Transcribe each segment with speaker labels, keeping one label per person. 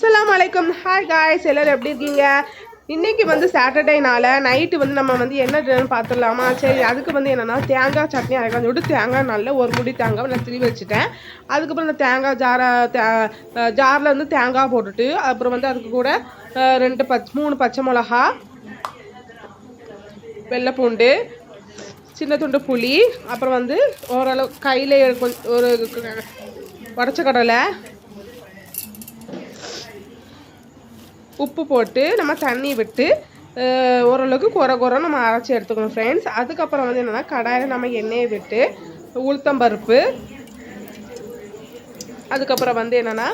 Speaker 1: அஸ்ஸலாமு அலைக்கும். Hi guys, எல்லோரும் எப்படி இருக்கீங்க? இன்றைக்கி வந்து சாட்டர்டேனால நைட்டு வந்து நம்ம வந்து என்ன பார்த்துடலாமா? சரி, அதுக்கு வந்து என்னென்னா தேங்காய் சட்னி அரைக்கலாம் சொல்லிட்டு தேங்காய் நல்ல ஒரு முடி தேங்காய் நான் திருவி வச்சுட்டேன். அதுக்கப்புறம் இந்த தேங்காய் ஜாரில் வந்து தேங்காய் போட்டுட்டு அப்புறம் வந்து அதுக்கு கூட 3 பச்சை மிளகா, வெள்ளைப்பூண்டு, சின்ன துண்டு புளி, அப்புறம் வந்து ஓரளவு கையில் ஒரு உடச்ச கடலை, உப்பு போட்டு நம்ம தண்ணி விட்டு ஓரளவுக்கு குறை நம்ம அரைச்சி எடுத்துக்கணும் ஃப்ரெண்ட்ஸ். அதுக்கப்புறம் வந்து என்னென்னா கடாயில் நம்ம எண்ணெயை விட்டு உளுத்தம்பருப்பு, அதுக்கப்புறம் வந்து என்னென்னா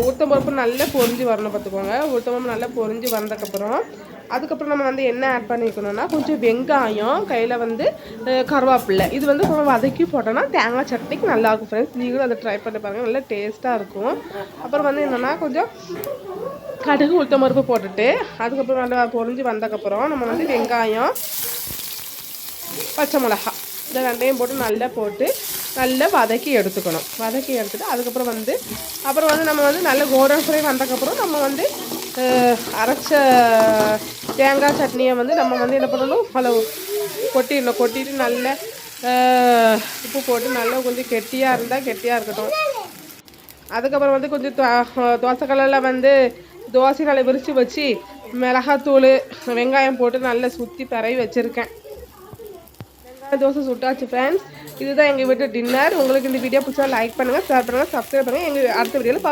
Speaker 1: உளுத்தம்பருப்பு நல்லா பொரிஞ்சு வரணும் பார்த்துக்கோங்க. உளுத்தம்பருப்பு நல்லா பொரிஞ்சு வந்ததுக்கப்புறம் அதுக்கப்புறம் நம்ம வந்து என்ன ஆட் பண்ணிக்கணும்னா கொஞ்சம் வெங்காயம், கையில் வந்து கருவேப்பிலை, இது வந்து கொஞ்சம் வதக்கி போட்டோன்னா தேங்காய் சட்னிக்கு நல்லாயிருக்கும் ஃப்ரெண்ட்ஸ். நீங்களும் அதை ட்ரை பண்ணி பாருங்கள், நல்லா டேஸ்ட்டாக இருக்கும். அப்புறம் வந்து என்னென்னா கொஞ்சம் கடுகு உளுத்தம்பருப்பு போட்டுட்டு அதுக்கப்புறம் நல்லா பொரிஞ்சு வந்ததுக்கப்புறம் நம்ம வந்து வெங்காயம், பச்சை மிளகா இந்த ரெண்டையும் போட்டு நல்லா வதக்கி எடுத்துக்கணும். வதக்கி எடுத்துகிட்டு அதுக்கப்புறம் வந்து நம்ம வந்து நல்ல கோல்டன் ஃப்ரை வந்ததுக்கப்புறம் நம்ம வந்து அரைச்ச தேங்காய் சட்னியை வந்து நம்ம வந்து என்ன பண்ணணும், கொட்டிட்டு நல்ல உப்பு போட்டு நல்லா கொஞ்சம் கெட்டியாக இருந்தால் கெட்டியாக இருக்கட்டும். அதுக்கப்புறம் வந்து கொஞ்சம் தோசைக்கல்லில் வந்து தோசை நல்லா விரித்து வச்சு மிளகாத்தூள், வெங்காயம் போட்டு நல்லா சுற்றி பரவி வச்சுருக்கேன். வெங்காய தோசை சுட்டாச்சு ஃப்ரெண்ட்ஸ். இதுதான் எங்கள் வீட்டு டின்னர். உங்களுக்கு இந்த வீடியோ பிடிச்சா லைக் பண்ணுங்கள், ஷேர் பண்ணுங்கள், சப்ஸ்கிரைப் பண்ணுங்கள். எங்கள் அடுத்த வீடியோவில்